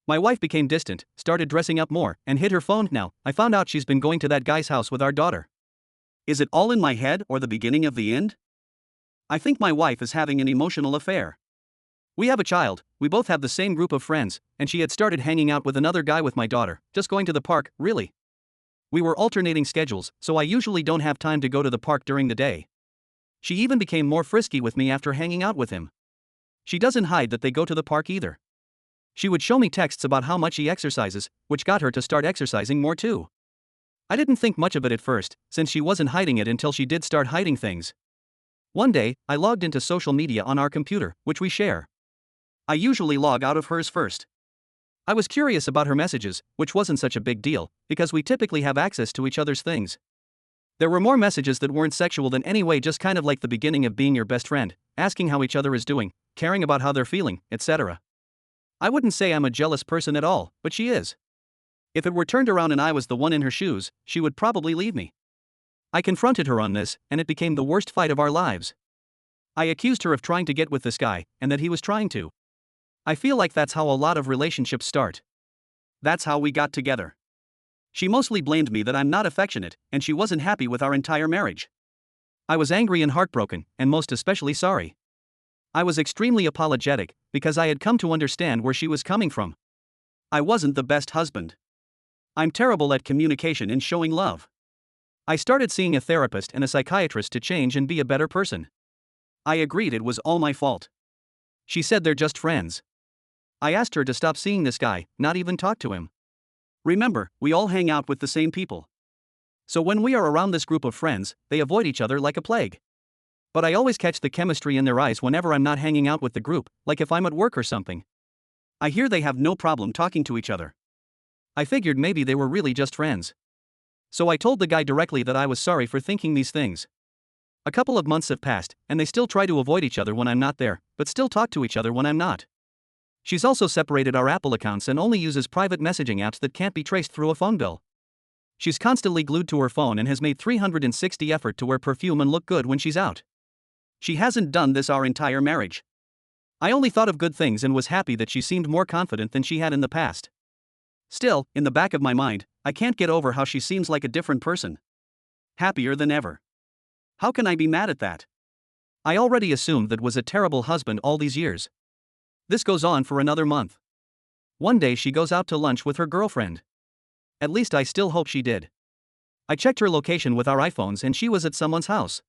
My wife became distant, started dressing up more, and hid her phone. Now, I found out she's been going to that guy's house with our daughter. Is it all in my head or the beginning of the end? I think my wife is having an emotional affair. We have a child, we both have the same group of friends, and she had started hanging out with another guy with my daughter, just going to the park, really. We were alternating schedules, so I usually don't have time to go to the park during the day. She even became more frisky with me after hanging out with him. She doesn't hide that they go to the park either. She would show me texts about how much he exercises, which got her to start exercising more too. I didn't think much of it at first, since she wasn't hiding it until she did start hiding things. One day, I logged into social media on our computer, which we share. I usually log out of hers first. I was curious about her messages, which wasn't such a big deal, because we typically have access to each other's things. There were more messages that weren't sexual than anyway, just kind of like the beginning of being your best friend, asking how each other is doing, caring about how they're feeling, etc. I wouldn't say I'm a jealous person at all, but she is. If it were turned around and I was the one in her shoes, she would probably leave me. I confronted her on this, and it became the worst fight of our lives. I accused her of trying to get with this guy, and that he was trying to. I feel like that's how a lot of relationships start. That's how we got together. She mostly blamed me that I'm not affectionate, and she wasn't happy with our entire marriage. I was angry and heartbroken, and most especially sorry. I was extremely apologetic, because I had come to understand where she was coming from. I wasn't the best husband. I'm terrible at communication and showing love. I started seeing a therapist and a psychiatrist to change and be a better person. I agreed it was all my fault. She said they're just friends. I asked her to stop seeing this guy, not even talk to him. Remember, we all hang out with the same people. So when we are around this group of friends, they avoid each other like a plague. But I always catch the chemistry in their eyes whenever I'm not hanging out with the group, like if I'm at work or something. I hear they have no problem talking to each other. I figured maybe they were really just friends. So I told the guy directly that I was sorry for thinking these things. A couple of months have passed, and they still try to avoid each other when I'm not there, but still talk to each other when I'm not. She's also separated our Apple accounts and only uses private messaging apps that can't be traced through a phone bill. She's constantly glued to her phone and has made 360 effort to wear perfume and look good when she's out. She hasn't done this our entire marriage. I only thought of good things and was happy that she seemed more confident than she had in the past. Still, in the back of my mind, I can't get over how she seems like a different person. Happier than ever. How can I be mad at that? I already assumed that was a terrible husband all these years. This goes on for another month. One day she goes out to lunch with her girlfriend. At least I still hope she did. I checked her location with our iPhones and she was at someone's house.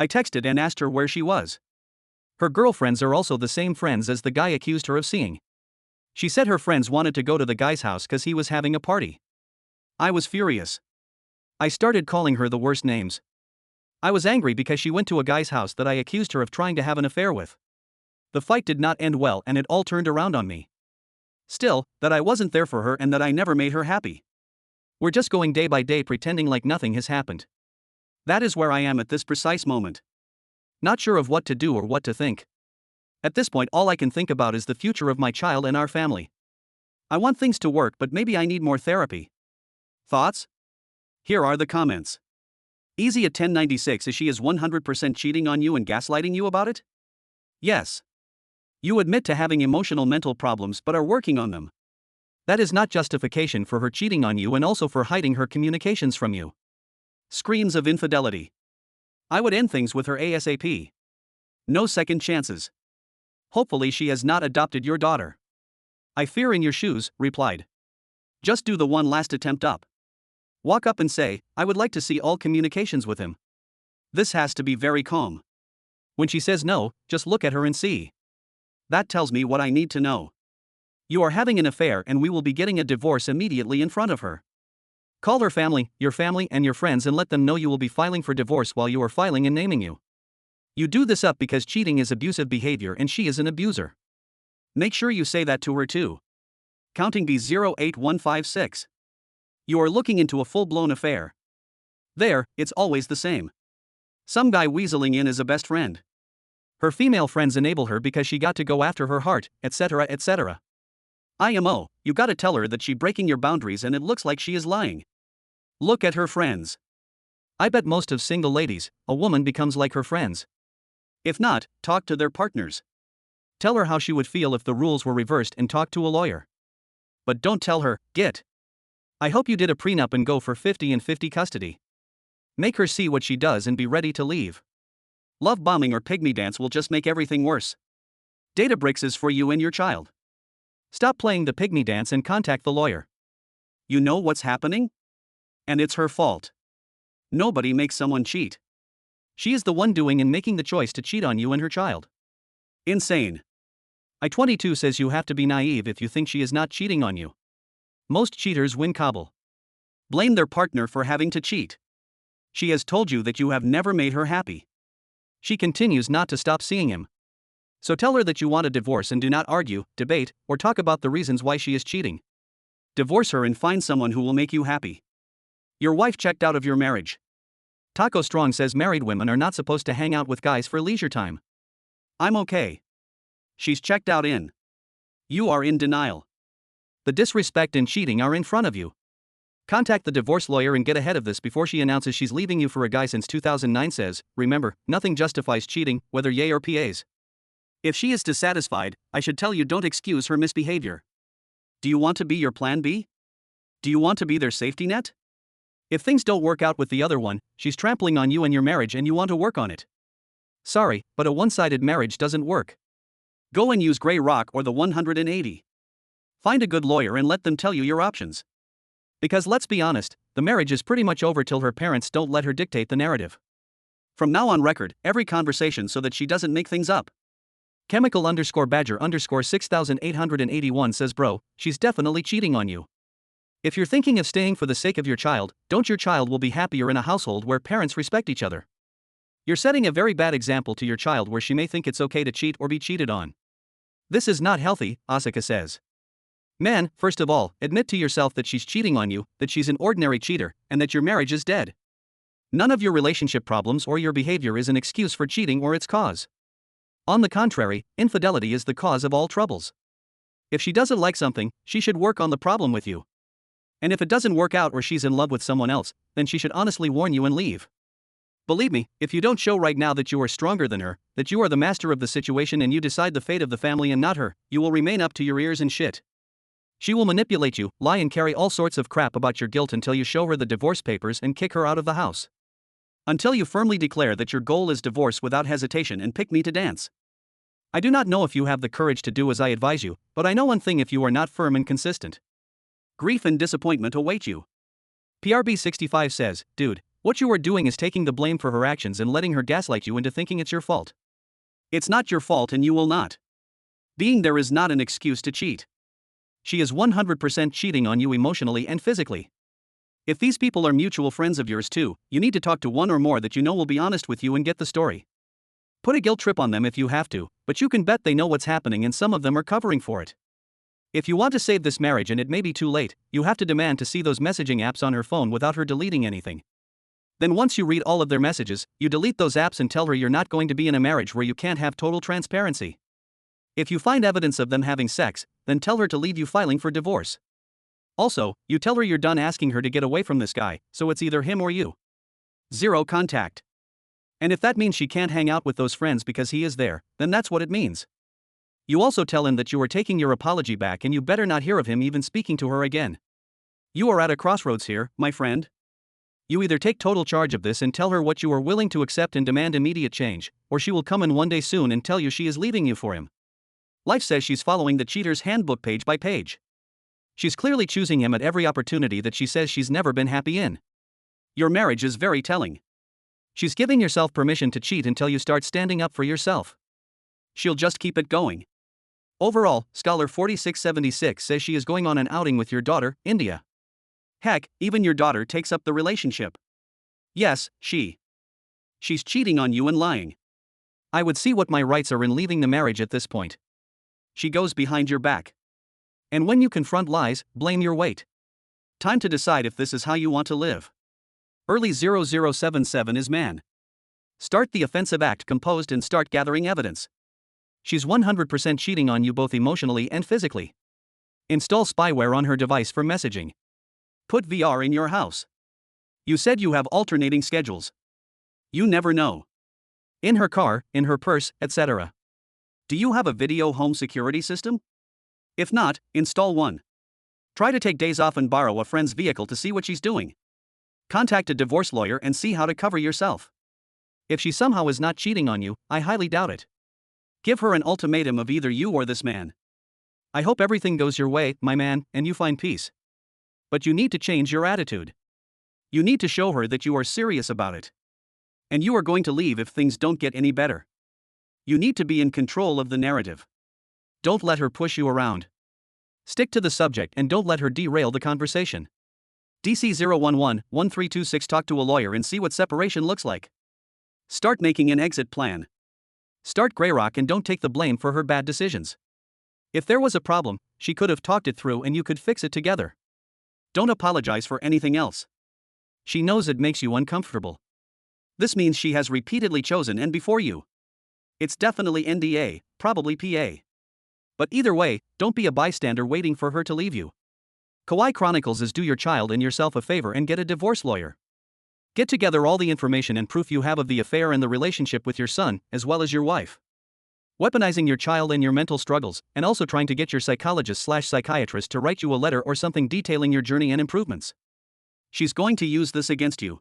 I texted and asked her where she was. Her girlfriends are also the same friends as the guy accused her of seeing. She said her friends wanted to go to the guy's house because he was having a party. I was furious. I started calling her the worst names. I was angry because she went to a guy's house that I accused her of trying to have an affair with. The fight did not end well and it all turned around on me. Still, that I wasn't there for her and that I never made her happy. We're just going day by day pretending like nothing has happened. That is where I am at this precise moment. Not sure of what to do or what to think. At this point, all I can think about is the future of my child and our family. I want things to work, but maybe I need more therapy. Thoughts? Here are the comments. Easy at 1096. Is she 100% cheating on you and gaslighting you about it? Yes. You admit to having emotional mental problems but are working on them. That is not justification for her cheating on you and also for hiding her communications from you. Screams of infidelity. I would end things with her ASAP. No second chances. Hopefully she has not adopted your daughter. I fear in your shoes, replied. Just do the one last attempt up. Walk up and say, I would like to see all communications with him. This has to be very calm. When she says no, just look at her and see. That tells me what I need to know. You are having an affair and we will be getting a divorce immediately in front of her. Call her family, and your friends and let them know you will be filing for divorce while you are filing and naming you. You do this up because cheating is abusive behavior and she is an abuser. Make sure you say that to her too. Counting B08156. You are looking into a full-blown affair. There, it's always the same. Some guy weaseling in as a best friend. Her female friends enable her because she got to go after her heart, etc., etc. IMO, you gotta tell her that she breaking your boundaries and it looks like she is lying. Look at her friends. I bet most of single ladies, a woman becomes like her friends. If not, talk to their partners. Tell her how she would feel if the rules were reversed and talk to a lawyer. But don't tell her, git. I hope you did a prenup and go for 50 and 50 custody. Make her see what she does and be ready to leave. Love bombing or pygmy dance will just make everything worse. Databricks is for you and your child. Stop playing the pygmy dance and contact the lawyer. You know what's happening? And it's her fault. Nobody makes someone cheat. She is the one doing and making the choice to cheat on you and her child. Insane. I-22 says you have to be naive if you think she is not cheating on you. Most cheaters win Kabul. Blame their partner for having to cheat. She has told you that you have never made her happy. She continues not to stop seeing him. So tell her that you want a divorce and do not argue, debate, or talk about the reasons why she is cheating. Divorce her and find someone who will make you happy. Your wife checked out of your marriage. Taco Strong says married women are not supposed to hang out with guys for leisure time. I'm okay. She's checked out in. You are in denial. The disrespect and cheating are in front of you. Contact the divorce lawyer and get ahead of this before she announces she's leaving you for a guy since 2009 says, remember, nothing justifies cheating, whether yay or PAs. If she is dissatisfied, I should tell you don't excuse her misbehavior. Do you want to be your plan B? Do you want to be their safety net? If things don't work out with the other one, she's trampling on you and your marriage and you want to work on it. Sorry, but a one-sided marriage doesn't work. Go and use Grey Rock or the 180. Find a good lawyer and let them tell you your options. Because let's be honest, the marriage is pretty much over till her parents don't let her dictate the narrative. From now on record, every conversation so that she doesn't make things up. Chemical_Badger_6881 says bro, she's definitely cheating on you. If you're thinking of staying for the sake of your child, don't your child will be happier in a household where parents respect each other. You're setting a very bad example to your child where she may think it's okay to cheat or be cheated on. This is not healthy, Asuka says. Man, first of all, admit to yourself that she's cheating on you, that she's an ordinary cheater, and that your marriage is dead. None of your relationship problems or your behavior is an excuse for cheating or its cause. On the contrary, infidelity is the cause of all troubles. If she doesn't like something, she should work on the problem with you. And if it doesn't work out or she's in love with someone else, then she should honestly warn you and leave. Believe me, if you don't show right now that you are stronger than her, that you are the master of the situation and you decide the fate of the family and not her, you will remain up to your ears in shit. She will manipulate you, lie and carry all sorts of crap about your guilt until you show her the divorce papers and kick her out of the house. Until you firmly declare that your goal is divorce without hesitation and pick me to dance. I do not know if you have the courage to do as I advise you, but I know one thing: if you are not firm and consistent, grief and disappointment await you. PRB65 says, dude, what you are doing is taking the blame for her actions and letting her gaslight you into thinking it's your fault. It's not your fault and you will not. Being there is not an excuse to cheat. She is 100% cheating on you emotionally and physically. If these people are mutual friends of yours too, you need to talk to one or more that you know will be honest with you and get the story. Put a guilt trip on them if you have to, but you can bet they know what's happening and some of them are covering for it. If you want to save this marriage and it may be too late, you have to demand to see those messaging apps on her phone without her deleting anything. Then once you read all of their messages, you delete those apps and tell her you're not going to be in a marriage where you can't have total transparency. If you find evidence of them having sex, then tell her to leave you filing for divorce. Also, you tell her you're done asking her to get away from this guy, so it's either him or you. Zero contact. And if that means she can't hang out with those friends because he is there, then that's what it means. You also tell him that you are taking your apology back and you better not hear of him even speaking to her again. You are at a crossroads here, my friend. You either take total charge of this and tell her what you are willing to accept and demand immediate change, or she will come in one day soon and tell you she is leaving you for him. Life says she's following the cheater's handbook page by page. She's clearly choosing him at every opportunity that she says she's never been happy in. Your marriage is very telling. She's giving yourself permission to cheat until you start standing up for yourself. She'll just keep it going. Overall, Scholar 4676 says she is going on an outing with your daughter, India. Heck, even your daughter takes up the relationship. Yes, she's cheating on you and lying. I would see what my rights are in leaving the marriage at this point. She goes behind your back. And when you confront lies, blame your weight. Time to decide if this is how you want to live. Early 0077 is man. Start the offensive act composed and start gathering evidence. She's 100% cheating on you both emotionally and physically. Install spyware on her device for messaging. Put VR in your house. You said you have alternating schedules. You never know. In her car, in her purse, etc. Do you have a video home security system? If not, install one. Try to take days off and borrow a friend's vehicle to see what she's doing. Contact a divorce lawyer and see how to cover yourself. If she somehow is not cheating on you, I highly doubt it. Give her an ultimatum of either you or this man. I hope everything goes your way, my man, and you find peace. But you need to change your attitude. You need to show her that you are serious about it. And you are going to leave if things don't get any better. You need to be in control of the narrative. Don't let her push you around. Stick to the subject and don't let her derail the conversation. DC 011-1326 Talk to a lawyer and see what separation looks like. Start making an exit plan. Start Greyrock and don't take the blame for her bad decisions. If there was a problem, she could have talked it through and you could fix it together. Don't apologize for anything else. She knows it makes you uncomfortable. This means she has repeatedly chosen and before you. It's definitely NDA, probably PA. But either way, don't be a bystander waiting for her to leave you. Kawaii Chronicles is do your child and yourself a favor and get a divorce lawyer. Get together all the information and proof you have of the affair and the relationship with your son, as well as your wife. Weaponizing your child and your mental struggles, and also trying to get your psychologist/psychiatrist to write you a letter or something detailing your journey and improvements. She's going to use this against you.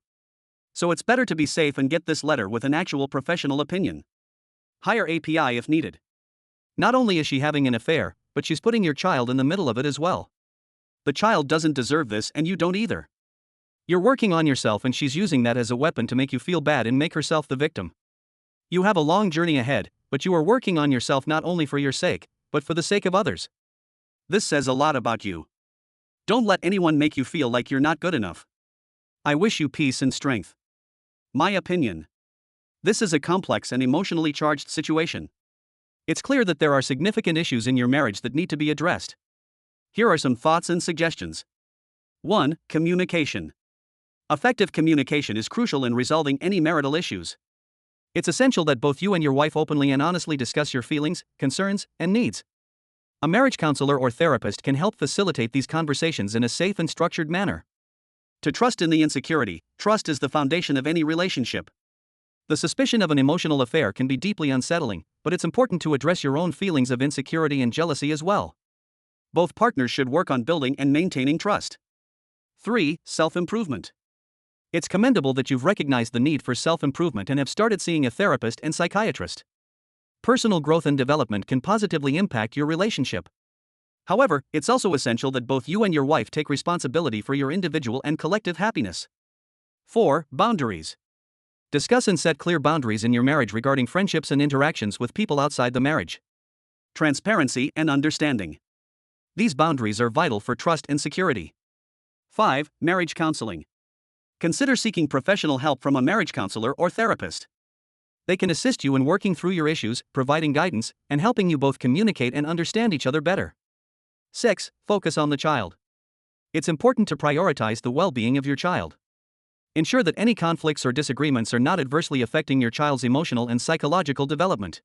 So it's better to be safe and get this letter with an actual professional opinion. Hire API if needed. Not only is she having an affair, but she's putting your child in the middle of it as well. The child doesn't deserve this and you don't either. You're working on yourself and she's using that as a weapon to make you feel bad and make herself the victim. You have a long journey ahead, but you are working on yourself not only for your sake, but for the sake of others. This says a lot about you. Don't let anyone make you feel like you're not good enough. I wish you peace and strength. My opinion. This is a complex and emotionally charged situation. It's clear that there are significant issues in your marriage that need to be addressed. Here are some thoughts and suggestions. 1. Communication. Effective communication is crucial in resolving any marital issues. It's essential that both you and your wife openly and honestly discuss your feelings, concerns, and needs. A marriage counselor or therapist can help facilitate these conversations in a safe and structured manner. To trust in the insecurity, trust is the foundation of any relationship. The suspicion of an emotional affair can be deeply unsettling, but it's important to address your own feelings of insecurity and jealousy as well. Both partners should work on building and maintaining trust. 3. Self-improvement. It's commendable that you've recognized the need for self-improvement and have started seeing a therapist and psychiatrist. Personal growth and development can positively impact your relationship. However, it's also essential that both you and your wife take responsibility for your individual and collective happiness. 4. Boundaries. Discuss and set clear boundaries in your marriage regarding friendships and interactions with people outside the marriage. Transparency and understanding. These boundaries are vital for trust and security. 5. Marriage counseling. Consider seeking professional help from a marriage counselor or therapist. They can assist you in working through your issues, providing guidance, and helping you both communicate and understand each other better. 6. Focus on the child. It's important to prioritize the well-being of your child. Ensure that any conflicts or disagreements are not adversely affecting your child's emotional and psychological development.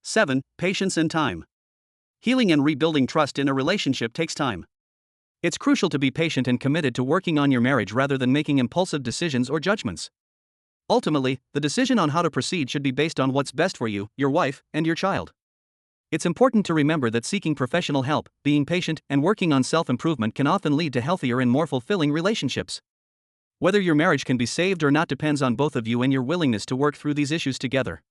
7. Patience and time. Healing and rebuilding trust in a relationship takes time. It's crucial to be patient and committed to working on your marriage rather than making impulsive decisions or judgments. Ultimately, the decision on how to proceed should be based on what's best for you, your wife, and your child. It's important to remember that seeking professional help, being patient, and working on self-improvement can often lead to healthier and more fulfilling relationships. Whether your marriage can be saved or not depends on both of you and your willingness to work through these issues together.